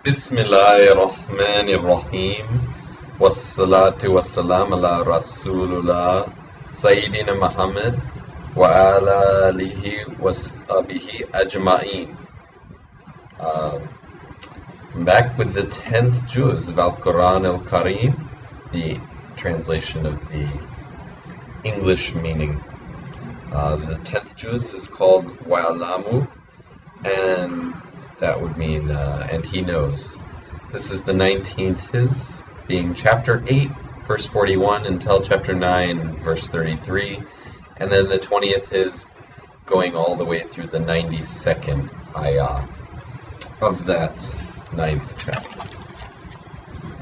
Bismillahirrahmanirrahim. Wassalatu wassalam ala Rasulullah Sayyidina Muhammad wa ala alihi washabihi ajma'in. I'm back with the 10th juz of Al-Quran Al-Karim, the translation of the English meaning. The 10th juz is called Wa'alamu, and that would mean, and he knows. This is the 19th his, being chapter 8, verse 41, until chapter 9, verse 33, and then the 20th his, going all the way through the 92nd ayah of that 9th chapter.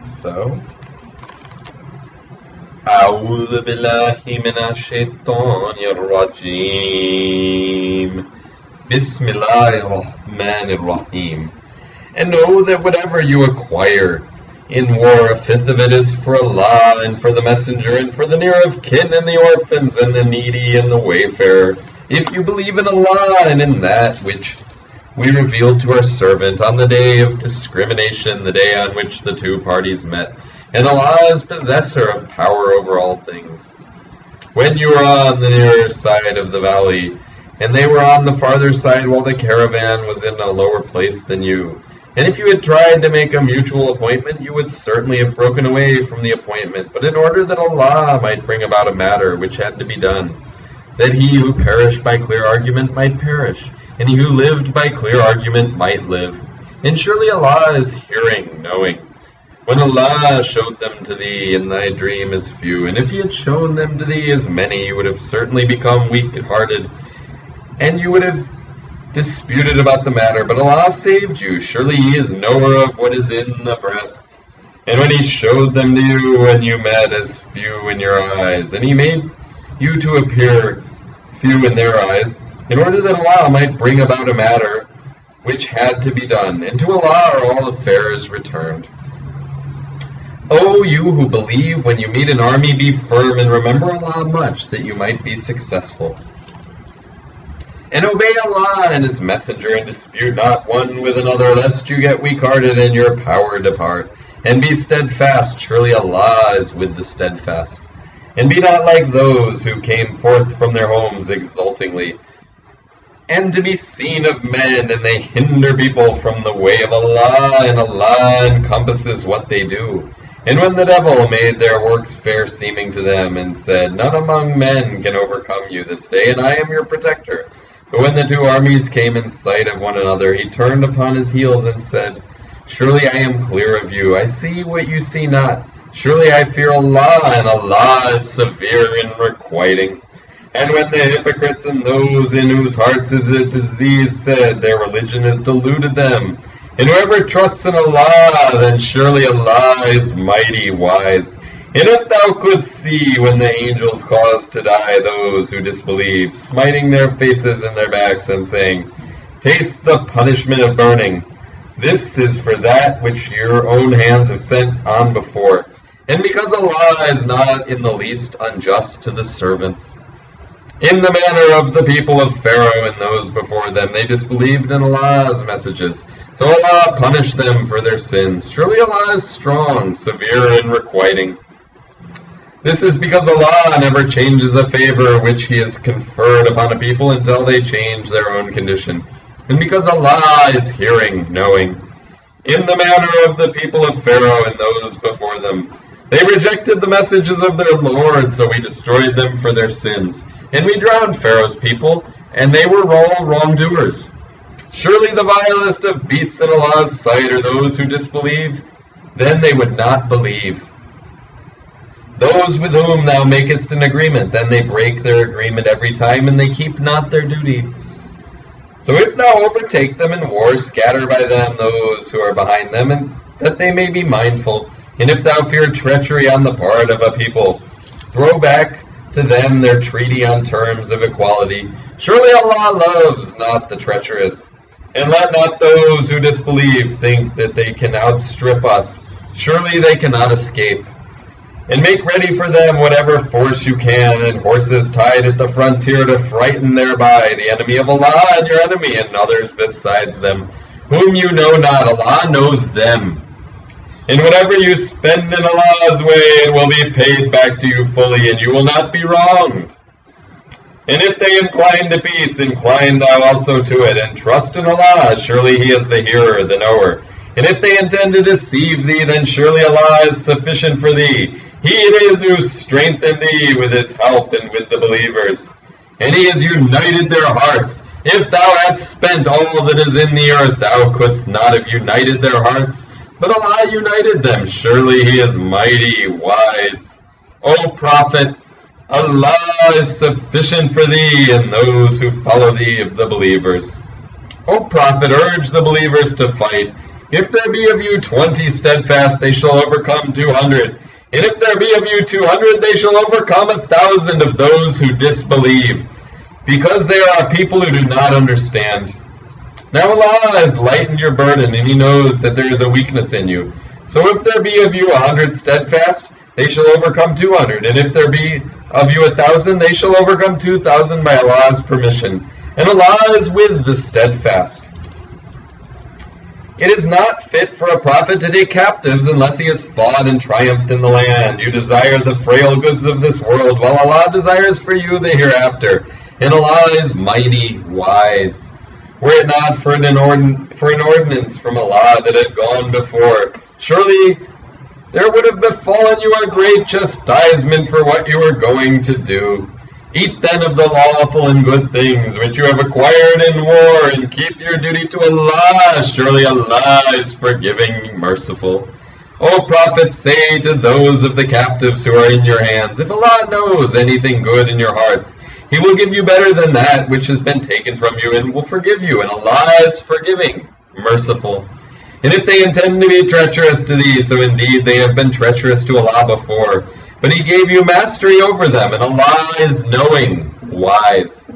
So, أعوذ بالله من الشيطان الرجيم. Bismillahirrahmanirrahim. And know that whatever you acquire in war, a fifth of it is for Allah and for the messenger and for the near of kin and the orphans and the needy and the wayfarer, if you believe in Allah and in that which we revealed to our servant on the day of discrimination, the day on which the two parties met, and Allah is possessor of power over all things. When you were on the nearer side of the valley, and they were on the farther side while the caravan was in a lower place than you, and if you had tried to make a mutual appointment, you would certainly have broken away from the appointment, but in order that Allah might bring about a matter which had to be done, that he who perished by clear argument might perish, and he who lived by clear argument might live. And surely Allah is hearing, knowing. When Allah showed them to thee in thy dream as few, and if he had shown them to thee as many, you would have certainly become weak-hearted, and you would have disputed about the matter, but Allah saved you. Surely he is knower of what is in the breasts. And when he showed them to you when you met as few in your eyes, and he made you to appear few in their eyes, in order that Allah might bring about a matter which had to be done, and to Allah are all affairs returned. O you who believe, when you meet an army, be firm, and remember Allah much, that you might be successful. And obey Allah and His Messenger, and dispute not one with another, lest you get weak-hearted and your power depart. And be steadfast, surely Allah is with the steadfast. And be not like those who came forth from their homes exultingly, and to be seen of men, and they hinder people from the way of Allah, and Allah encompasses what they do. And when the devil made their works fair seeming to them, and said, none among men can overcome you this day, and I am your protector. But when the two armies came in sight of one another, he turned upon his heels and said, surely I am clear of you. I see what you see not. Surely I fear Allah, and Allah is severe in requiting. And when the hypocrites and those in whose hearts is a disease said, their religion has deluded them, and whoever trusts in Allah, then surely Allah is mighty wise. And if thou couldst see when the angels cause to die those who disbelieve, smiting their faces and their backs, and saying, taste the punishment of burning. This is for that which your own hands have sent on before. And because Allah is not in the least unjust to the servants. In the manner of the people of Pharaoh and those before them, they disbelieved in Allah's messages. So Allah punished them for their sins. Surely Allah is strong, severe in requiting. This is because Allah never changes a favor which He has conferred upon a people until they change their own condition. And because Allah is hearing, knowing. In the manner of the people of Pharaoh and those before them, they rejected the messages of their Lord, so we destroyed them for their sins. And we drowned Pharaoh's people, and they were all wrongdoers. Surely the vilest of beasts in Allah's sight are those who disbelieve. Then they would not believe. Those with whom thou makest an agreement, then they break their agreement every time, and they keep not their duty. So if thou overtake them in war, scatter by them those who are behind them, and that they may be mindful. And if thou fear treachery on the part of a people, throw back to them their treaty on terms of equality. Surely Allah loves not the treacherous. And let not those who disbelieve think that they can outstrip us. Surely they cannot escape. And make ready for them whatever force you can, and horses tied at the frontier to frighten thereby the enemy of Allah and your enemy and others besides them. whom you know not, Allah knows them. And whatever you spend in Allah's way, it will be paid back to you fully, and you will not be wronged. And if they incline to peace, incline thou also to it, and trust in Allah, surely He is the hearer, the knower. And if they intend to deceive thee, then surely Allah is sufficient for thee. He it is who strengthened thee with His help and with the believers. And He has united their hearts. If thou hadst spent all that is in the earth, thou couldst not have united their hearts. But Allah united them. Surely He is mighty, wise. O Prophet, Allah is sufficient for thee and those who follow thee of the believers. O Prophet, urge the believers to fight. If there be of you 20 steadfast, they shall overcome 200. And if there be of you 200, they shall overcome 1,000 of those who disbelieve, because they are a people who do not understand. Now Allah has lightened your burden, and He knows that there is a weakness in you. So if there be of you 100 steadfast, they shall overcome 200. And if there be of you 1,000, they shall overcome 2,000 by Allah's permission. And Allah is with the steadfast. It is not fit for a prophet to take captives unless he has fought and triumphed in the land. You desire the frail goods of this world, while Allah desires for you the hereafter. And Allah is mighty, wise. Were it not for an ordinance from Allah that had gone before, surely there would have befallen you a great chastisement for what you were going to do. Eat then of the lawful and good things which you have acquired in war, and keep your duty to Allah. Surely Allah is forgiving, merciful. O Prophet, say to those of the captives who are in your hands, if Allah knows anything good in your hearts, He will give you better than that which has been taken from you, and will forgive you. And Allah is forgiving, merciful. And if they intend to be treacherous to thee, so indeed they have been treacherous to Allah before, but He gave you mastery over them, and Allah is knowing, wise.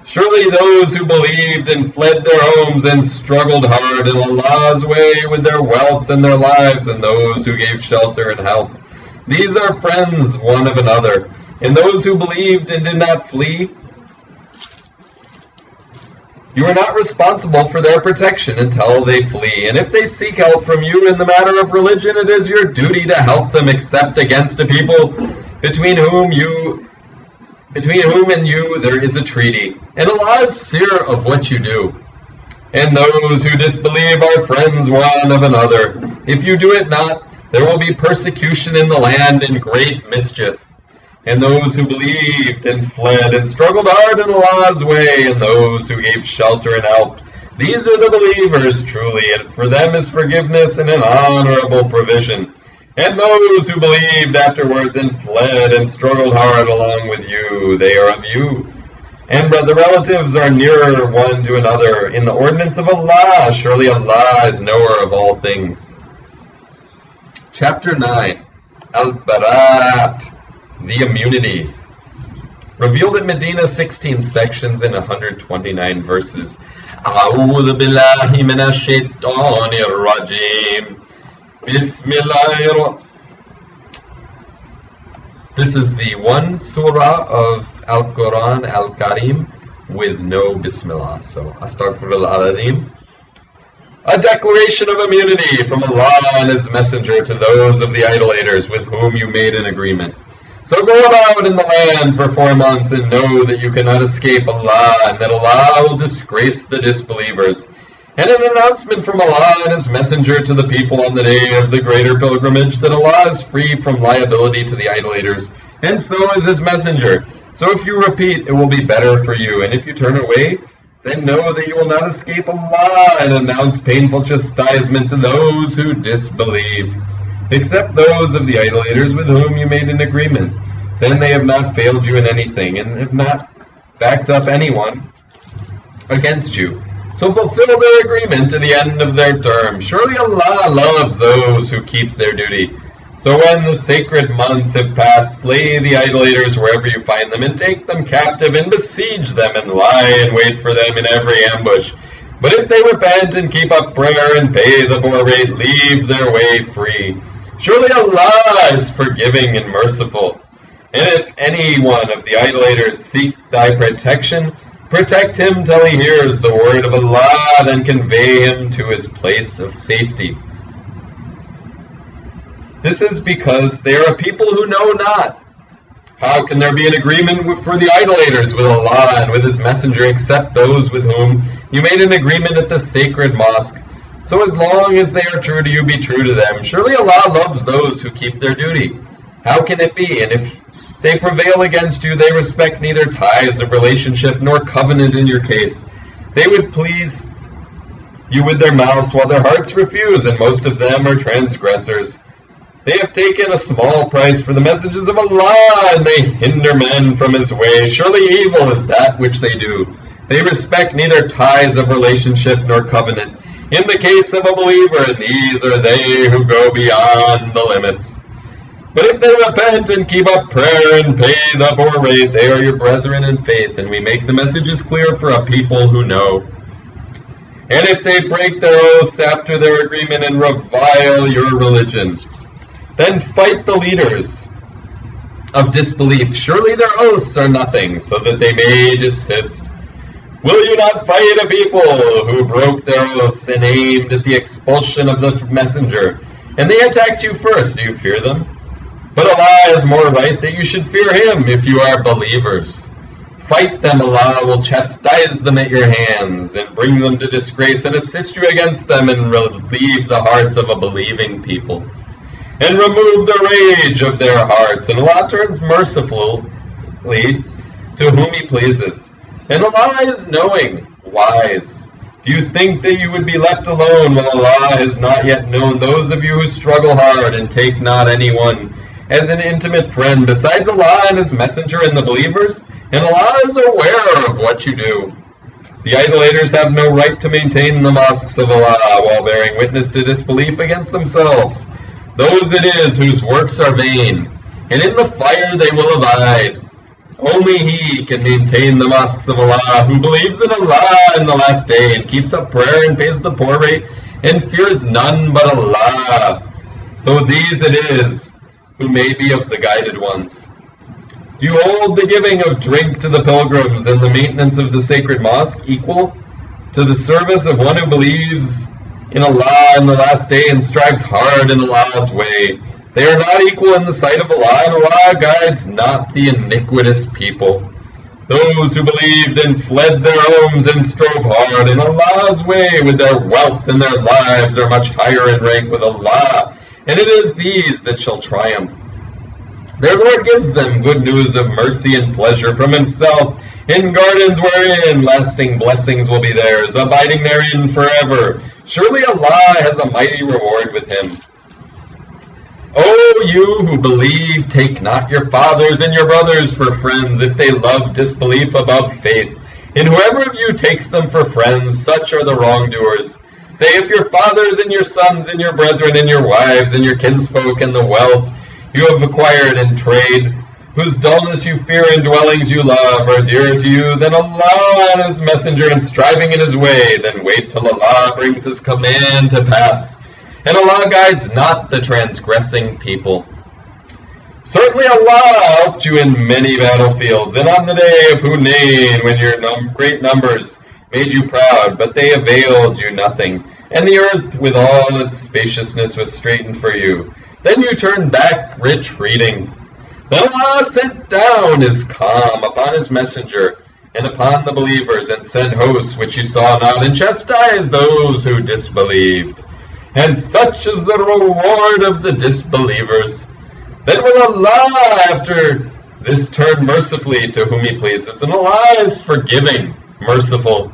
Surely those who believed and fled their homes and struggled hard in Allah's way with their wealth and their lives, and those who gave shelter and help, these are friends one of another. And those who believed and did not flee, you are not responsible for their protection until they flee. And if they seek help from you in the matter of religion, it is your duty to help them, except against a people between whom and you there is a treaty. And Allah is seer of what you do. And those who disbelieve are friends one of another. If you do it not, there will be persecution in the land and great mischief. And those who believed and fled and struggled hard in Allah's way, and those who gave shelter and helped, these are the believers truly, and for them is forgiveness and an honorable provision. And those who believed afterwards and fled and struggled hard along with you, they are of you. And the relatives are nearer one to another in the ordinance of Allah. Surely Allah is knower of all things. Chapter 9, Al-Barat, the immunity. Revealed at Medina, 16 sections and 129 verses. A'udhu billahi minash shaitanir rajim. Bismillahir. This is the one surah of Al-Quran Al-Karim with no Bismillah. So, Astaghfirullah al-Azim. A declaration of immunity from Allah and His Messenger to those of the idolaters with whom you made an agreement. So go about in the land for 4 months and know that you cannot escape Allah, and that Allah will disgrace the disbelievers. And an announcement from Allah and His Messenger to the people on the day of the greater pilgrimage, that Allah is free from liability to the idolaters, and so is His Messenger. So if you repeat, it will be better for you, and if you turn away, then know that you will not escape Allah, and announce painful chastisement to those who disbelieve, except those of the idolaters with whom you made an agreement. Then they have not failed you in anything, and have not backed up anyone against you. So fulfill their agreement to the end of their term. Surely Allah loves those who keep their duty. So when the sacred months have passed, slay the idolaters wherever you find them, and take them captive, and besiege them, and lie in wait for them in every ambush. But if they repent and keep up prayer and pay the poor rate, leave their way free. Surely Allah is forgiving and merciful. And if any one of the idolaters seek thy protection, Protect him till he hears the word of Allah, then convey him to his place of safety. This is because they are a people who know not. How can there be an agreement for the idolaters with Allah and with His Messenger except those with whom you made an agreement at the sacred mosque? So as long as they are true to you, be true to them. Surely Allah loves those who keep their duty. How can it be? And if they prevail against you, they respect neither ties of relationship nor covenant in your case. They would please you with their mouths while their hearts refuse, and most of them are transgressors. They have taken a small price for the messages of Allah, and they hinder men from His way. Surely evil is that which they do. They respect neither ties of relationship nor covenant. In the case of a believer, these are they who go beyond the limits. But if they repent and keep up prayer and pay the poor rate, they are your brethren in faith, and we make the messages clear for a people who know. And if they break their oaths after their agreement and revile your religion, then fight the leaders of disbelief. Surely their oaths are nothing, so that they may desist. Will you not fight a people who broke their oaths and aimed at the expulsion of the messenger, and they attacked you first? Do you fear them? But Allah has more right that you should fear Him if you are believers. Fight them, Allah will chastise them at your hands, and bring them to disgrace, and assist you against them, and relieve the hearts of a believing people, and remove the rage of their hearts. And Allah turns mercifully to whom He pleases. And Allah is knowing, wise. Do you think that you would be left alone while Allah has not yet known those of you who struggle hard and take not anyone as an intimate friend besides Allah and His Messenger and the believers? And Allah is aware of what you do. The idolaters have no right to maintain the mosques of Allah while bearing witness to disbelief against themselves. Those it is whose works are vain, and in the fire they will abide. Only he can maintain the mosques of Allah who believes in Allah and the last day, and keeps up prayer and pays the poor rate, and fears none but Allah. So these it is who may be of the guided ones. Do you hold the giving of drink to the pilgrims and the maintenance of the sacred mosque equal to the service of one who believes in Allah and the last day and strives hard in Allah's way? They are not equal in the sight of Allah, and Allah guides not the iniquitous people. Those who believed and fled their homes and strove hard in Allah's way with their wealth and their lives are much higher in rank with Allah, and it is these that shall triumph. Their Lord gives them good news of mercy and pleasure from Himself, in gardens wherein lasting blessings will be theirs, abiding therein forever. Surely Allah has a mighty reward with Him. O you who believe, take not your fathers and your brothers for friends if they love disbelief above faith. And whoever of you takes them for friends, such are the wrongdoers. Say, if your fathers and your sons and your brethren and your wives and your kinsfolk and the wealth you have acquired in trade, whose dullness you fear and dwellings you love, are dear to you than Allah and His Messenger, and striving in His way, then wait till Allah brings His command to pass. And Allah guides not the transgressing people. Certainly Allah helped you in many battlefields, and on the day of Hunayn, when your great numbers made you proud, but they availed you nothing, and the earth with all its spaciousness was straitened for you. Then you turned back retreating. Then Allah sent down His calm upon His messenger and upon the believers, and sent hosts which you saw not, and chastised those who disbelieved. And such is the reward of the disbelievers. Then will Allah after this turn mercifully to whom He pleases, and Allah is forgiving, merciful.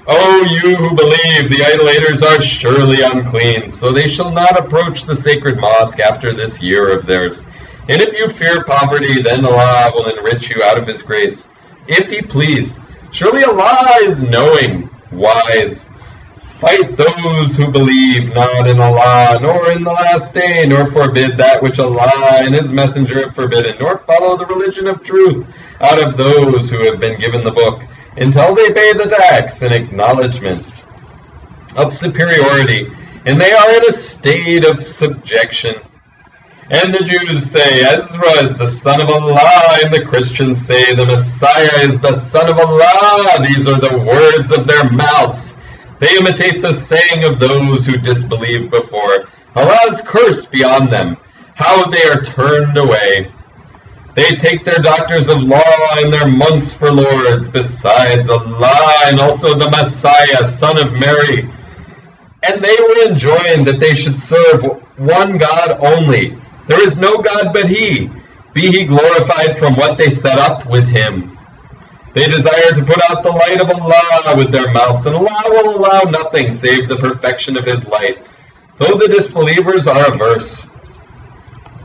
O you who believe, the idolaters are surely unclean, so they shall not approach the sacred mosque after this year of theirs. And if you fear poverty, then Allah will enrich you out of His grace, if He please. Surely Allah is knowing, wise. Fight those who believe not in Allah, nor in the last day, nor forbid that which Allah and His Messenger have forbidden, nor follow the religion of truth out of those who have been given the book, until they pay the tax in acknowledgement of superiority, and they are in a state of subjection. And the Jews say Ezra is the son of Allah, and the Christians say the Messiah is the son of Allah. These are the words of their mouths. They imitate the saying of those who disbelieved before. Allah's curse be on them, how they are turned away. They take their doctors of law and their monks for lords, besides Allah and also the Messiah, son of Mary. And they were enjoined that they should serve one God only. There is no God but He. Be He glorified from what they set up with Him. They desire to put out the light of Allah with their mouths, and Allah will allow nothing save the perfection of His light, though the disbelievers are averse.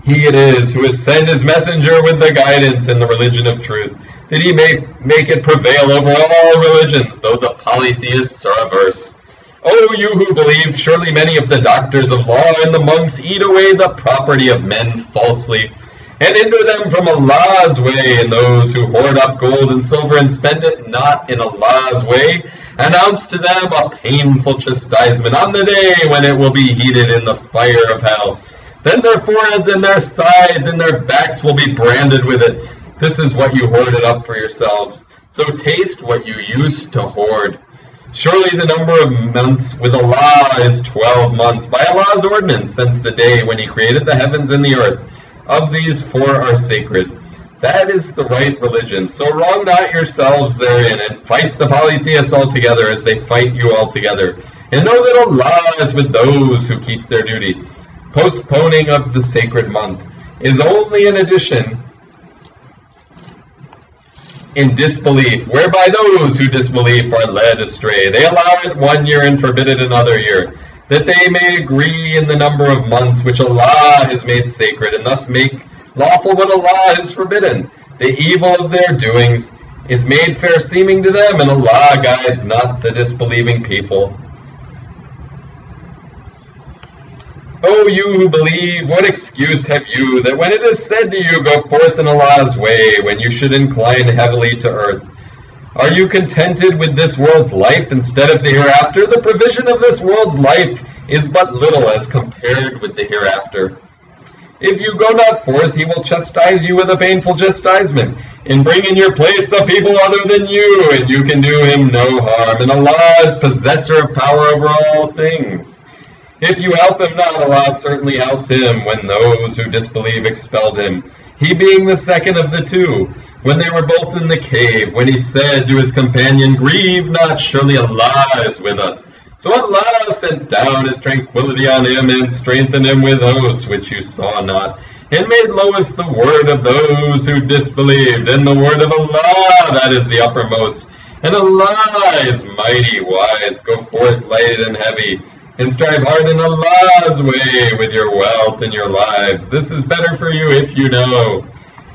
He it is who has sent His messenger with the guidance and the religion of truth, that He may make it prevail over all religions, though the polytheists are averse. O you who believe, surely many of the doctors of law and the monks eat away the property of men falsely, and hinder them from Allah's way, and those who hoard up gold and silver and spend it not in Allah's way, announce to them a painful chastisement on the day when it will be heated in the fire of hell. Then their foreheads and their sides and their backs will be branded with it. This is what you hoarded up for yourselves. So taste what you used to hoard. Surely the number of months with Allah is 12 months, by Allah's ordinance, since the day when He created the heavens and the earth. Of these 4 are sacred. That is the right religion. So wrong not yourselves therein, and fight the polytheists altogether as they fight you altogether. And know that Allah is with those who keep their duty. Postponing of the sacred month is only an addition in disbelief, whereby those who disbelieve are led astray. They allow it 1 year and forbid it another year, that they may agree in the number of months which Allah has made sacred, and thus make lawful what Allah has forbidden. The evil of their doings is made fair seeming to them, and Allah guides not the disbelieving people. O you who believe, what excuse have you, that when it is said to you, go forth in Allah's way, when you should incline heavily to earth? Are you contented with this world's life instead of the hereafter? The provision of this world's life is but little as compared with the hereafter. If you go not forth, He will chastise you with a painful chastisement, and bring in your place a people other than you, and you can do Him no harm, and Allah is possessor of power over all things. If you help Him not, Allah certainly helped Him when those who disbelieve expelled Him, He being the second of the 2, when they were both in the cave, when He said to His companion, grieve not, surely Allah is with us. So Allah sent down His tranquility on him, and strengthened him with hosts which you saw not, and made lowest the word of those who disbelieved, and the word of Allah, that is the uppermost. And Allah is mighty wise. Go forth light and heavy, and strive hard in Allah's way with your wealth and your lives. This is better for you if you know.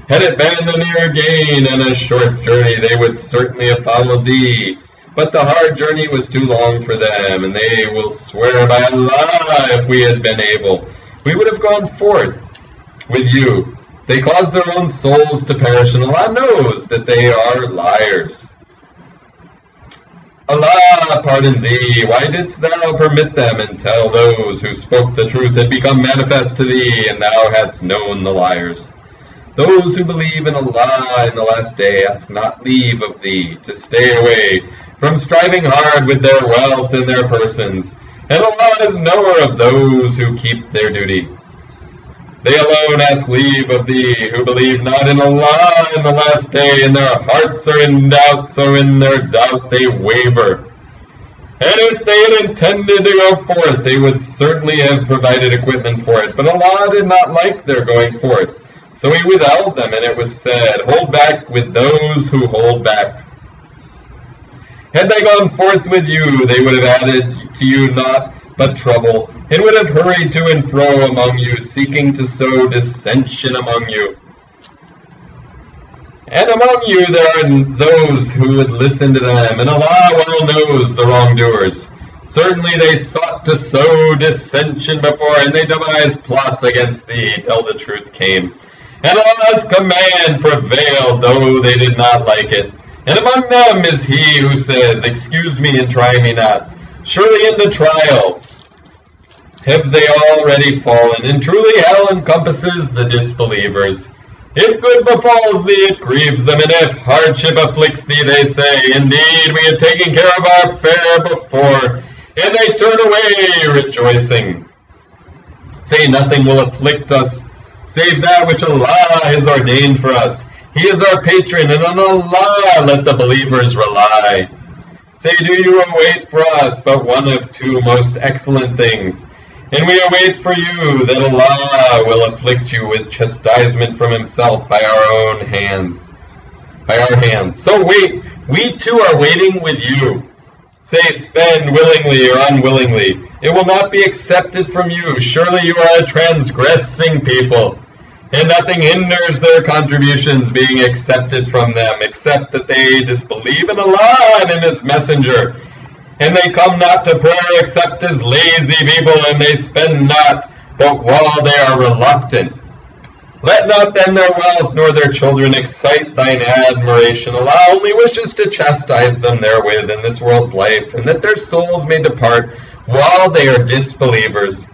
Had it been a near gain and a short journey, they would certainly have followed thee. But the hard journey was too long for them, and they will swear by Allah, if we had been able, we would have gone forth with you. They caused their own souls to perish, and Allah knows that they are liars. Allah pardon thee, why didst thou permit them until those who spoke the truth had become manifest to thee, and thou hadst known the liars? Those who believe in Allah in the last day ask not leave of thee to stay away from striving hard with their wealth and their persons, and Allah is knower of those who keep their duty. They alone ask leave of thee, who believe not in Allah in the last day, and their hearts are in doubt, so in their doubt they waver. And if they had intended to go forth, they would certainly have provided equipment for it, but Allah did not like their going forth. So He withheld them, and it was said, hold back with those who hold back. Had they gone forth with you, they would have added to you naught but trouble, and would have hurried to and fro among you, seeking to sow dissension among you. And among you there are those who would listen to them, and Allah well knows the wrongdoers. Certainly they sought to sow dissension before, and they devised plots against thee till the truth came. And Allah's command prevailed, though they did not like it. And among them is he who says, excuse me and try me not. Surely in the trial have they already fallen, and truly hell encompasses the disbelievers. If good befalls thee, it grieves them, and if hardship afflicts thee, they say, Indeed, we had taken care of our fare before, and they turn away rejoicing. Say, nothing will afflict us, save that which Allah has ordained for us. He is our patron, and on Allah let the believers rely. Say, do you await for us but one of two most excellent things? And we await for you that Allah will afflict you with chastisement from himself by our hands. So wait, we too are waiting with you. Say, spend willingly or unwillingly. It will not be accepted from you. Surely you are a transgressing people. And nothing hinders their contributions being accepted from them, except that they disbelieve in Allah and in His Messenger. And they come not to prayer except as lazy people, and they spend not, but while they are reluctant. Let not then their wealth nor their children excite thine admiration. Allah only wishes to chastise them therewith in this world's life, and that their souls may depart while they are disbelievers.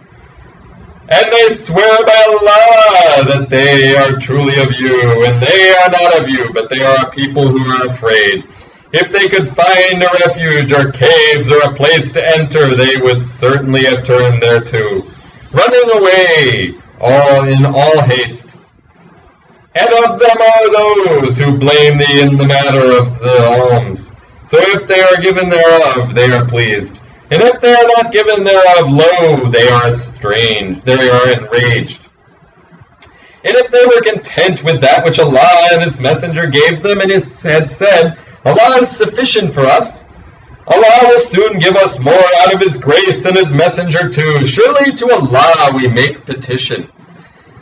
And they swear by Allah that they are truly of you, and they are not of you, but they are a people who are afraid. If they could find a refuge or caves or a place to enter, they would certainly have turned thereto, running away in all haste. And of them are those who blame thee in the matter of the alms. So if they are given thereof, they are pleased. And if they are not given thereof, lo, they are estranged, they are enraged. And if they were content with that which Allah and His Messenger gave them, and had said, Allah is sufficient for us, Allah will soon give us more out of His grace and His Messenger too. Surely to Allah we make petition.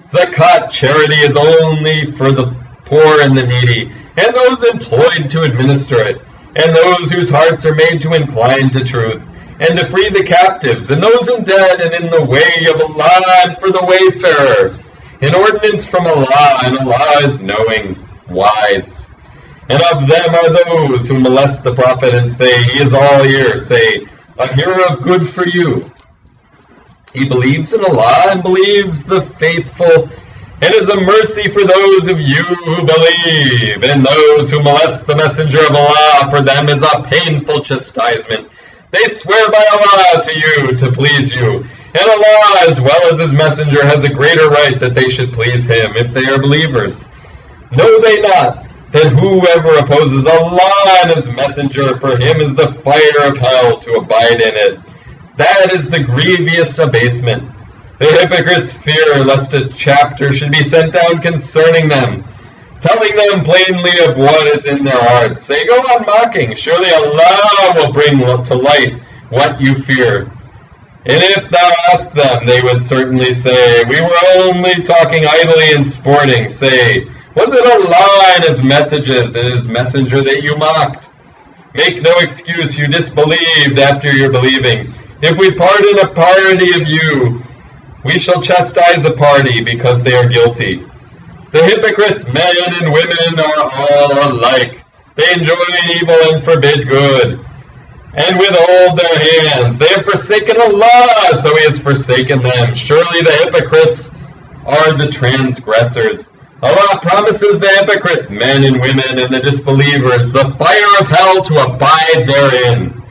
Zakat, charity, is only for the poor and the needy, and those employed to administer it, and those whose hearts are made to incline to truth, and to free the captives, and those in debt, and in the way of Allah, and for the wayfarer. An ordinance from Allah, and Allah is knowing, wise. And of them are those who molest the Prophet and say, He is all ear. Say, a hearer of good for you. He believes in Allah and believes the faithful, and is a mercy for those of you who believe. And those who molest the Messenger of Allah, for them is a painful chastisement. They swear by Allah to you, to please you. And Allah, as well as His Messenger, has a greater right that they should please Him, if they are believers. Know they not that whoever opposes Allah and His Messenger, for him is the fire of hell to abide in it. That is the grievous abasement. The hypocrites fear lest a chapter should be sent down concerning them, telling them plainly of what is in their hearts. Say, go on mocking. Surely Allah will bring to light what you fear. And if thou ask them, they would certainly say, we were only talking idly and sporting. Say, was it Allah and His messages and His Messenger that you mocked? Make no excuse, you disbelieved after your believing. If we pardon a party of you, we shall chastise a party because they are guilty. The hypocrites, men and women, are all alike. They enjoin evil and forbid good, and withhold their hands. They have forsaken Allah, so He has forsaken them. Surely the hypocrites are the transgressors. Allah promises the hypocrites, men and women, and the disbelievers, the fire of hell to abide therein.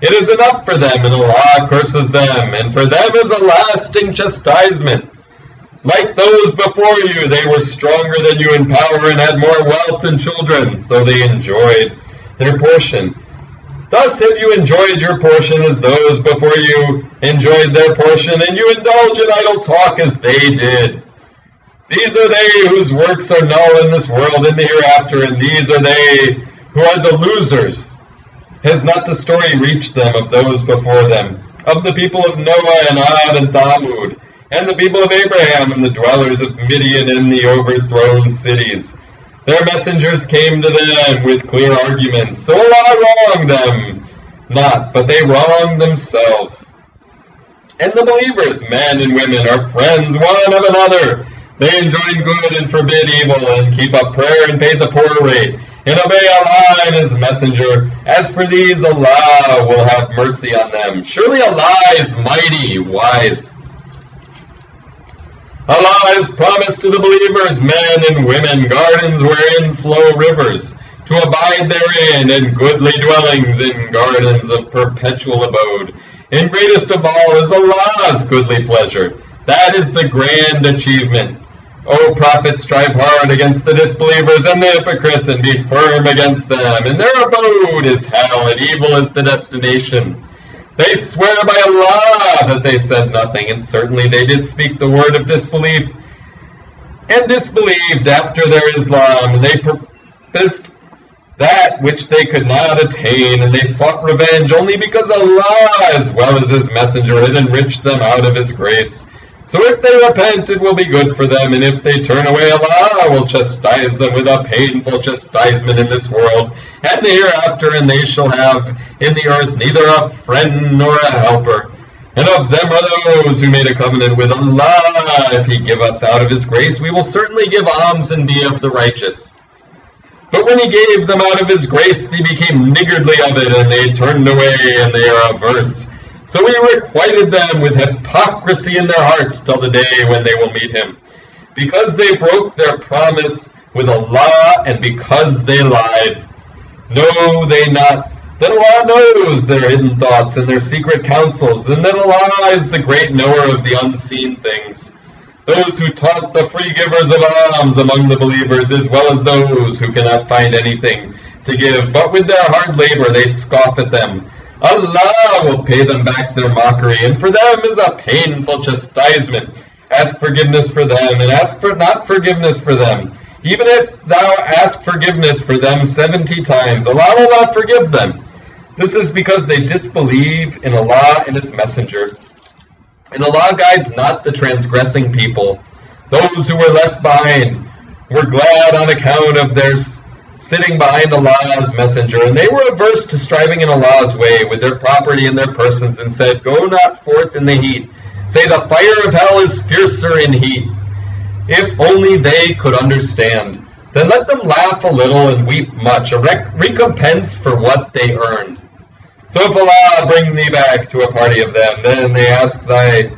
It is enough for them, and Allah curses them, and for them is a lasting chastisement. Like those before you, they were stronger than you in power and had more wealth and children, so they enjoyed their portion. Thus have you enjoyed your portion as those before you enjoyed their portion, and you indulge in idle talk as they did. These are they whose works are null in this world and the hereafter, and these are they who are the losers. Has not the story reached them of those before them, of the people of Noah and Ad and Thamud, and the people of Abraham and the dwellers of Midian and the overthrown cities? Their messengers came to them with clear arguments, so Allah wronged them not, but they wronged themselves. And the believers, men and women, are friends one of another. They enjoin good and forbid evil, and keep up prayer and pay the poor rate, and obey Allah and His Messenger. As for these, Allah will have mercy on them. Surely Allah is mighty, wise. Allah has promised to the believers, men and women, gardens wherein flow rivers, to abide therein, and goodly dwellings in gardens of perpetual abode. And greatest of all is Allah's goodly pleasure. That is the grand achievement. O Prophet, strive hard against the disbelievers and the hypocrites, and be firm against them. And their abode is hell, and evil is the destination. They swear by Allah that they said nothing, and certainly they did speak the word of disbelief, and disbelieved after their Islam, and they purposed that which they could not attain, and they sought revenge only because Allah, as well as His Messenger, had enriched them out of His grace. So if they repent, it will be good for them, and if they turn away, Allah will chastise them with a painful chastisement in this world and the hereafter, and they shall have in the earth neither a friend nor a helper. And of them are those who made a covenant with Allah. If He give us out of His grace, we will certainly give alms and be of the righteous. But when He gave them out of His grace, they became niggardly of it, and they turned away, and they are averse. So He requited them with hypocrisy in their hearts till the day when they will meet Him, because they broke their promise with Allah, and because they lied. Know they not that Allah knows their hidden thoughts and their secret counsels, and that Allah is the great knower of the unseen things. Those who taunt the free givers of alms among the believers, as well as those who cannot find anything to give, but with their hard labor they scoff at them. Allah will pay them back their mockery, and for them is a painful chastisement. Ask forgiveness for them, and ask for not forgiveness for them. Even if thou ask forgiveness for them 70 times, Allah will not forgive them. This is because they disbelieve in Allah and His Messenger. And Allah guides not the transgressing people. Those who were left behind were glad on account of their sitting behind Allah's Messenger, and they were averse to striving in Allah's way with their property and their persons, and said, Go not forth in the heat. Say, the fire of hell is fiercer in heat. If only they could understand. Then let them laugh a little and weep much, a recompense for what they earned. So if Allah bring thee back to a party of them, then they ask thy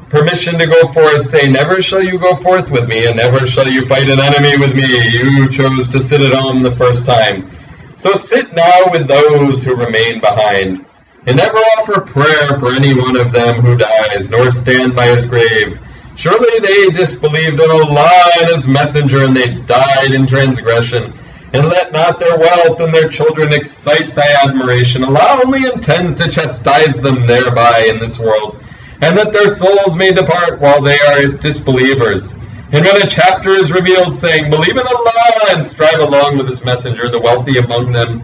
permission to go forth, say, Never shall you go forth with me, and never shall you fight an enemy with me. You chose to sit at home the first time. So sit now with those who remain behind, and never offer prayer for any one of them who dies, nor stand by his grave. Surely they disbelieved in Allah and His Messenger, and they died in transgression. And let not their wealth and their children excite thy admiration. Allah only intends to chastise them thereby in this world, and that their souls may depart while they are disbelievers. And when a chapter is revealed saying, Believe in Allah and strive along with His Messenger, the wealthy among them,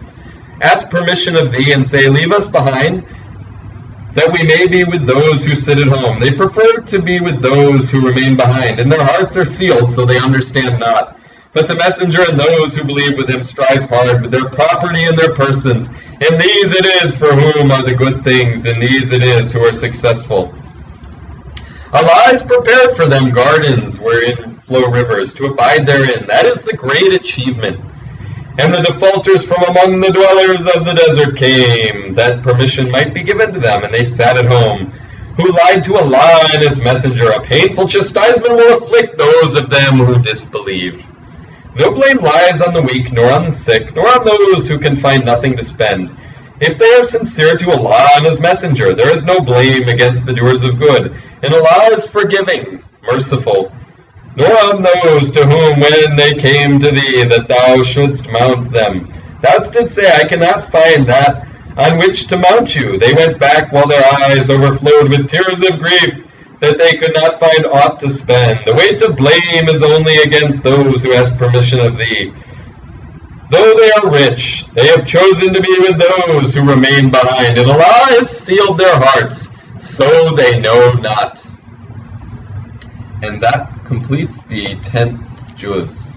ask permission of thee and say, Leave us behind, that we may be with those who sit at home. They prefer to be with those who remain behind, and their hearts are sealed, so they understand not. But the Messenger and those who believe with him strive hard with their property and their persons. And these it is for whom are the good things, and these it is who are successful. Allah has prepared for them gardens wherein flow rivers, to abide therein. That is the great achievement. And the defaulters from among the dwellers of the desert came, that permission might be given to them, and they sat at home, who lied to Allah and His Messenger. A painful chastisement will afflict those of them who disbelieve. No blame lies on the weak, nor on the sick, nor on those who can find nothing to spend. If they are sincere to Allah and His Messenger, there is no blame against the doers of good, and Allah is forgiving, merciful. Nor on those to whom, when they came to thee, that thou shouldst mount them, thou didst say, I cannot find that on which to mount you. They went back while their eyes overflowed with tears of grief, that they could not find aught to spend. The way to blame is only against those who ask permission of thee. Though they are rich, they have chosen to be with those who remain behind, and Allah has sealed their hearts, so they know not. And that completes the 10th juz.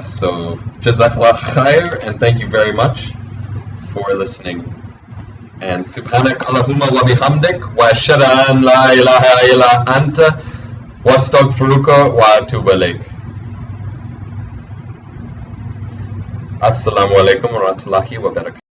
So, Jazakallah khair, and thank you very much for listening. And Subhanak Allahumma wa bihamdik, wa ashhadu an la ilaha illa anta, wa astaghfiruka wa atubu ilayk. Assalamu alaikum wa rahmatullahi wa barakatuh.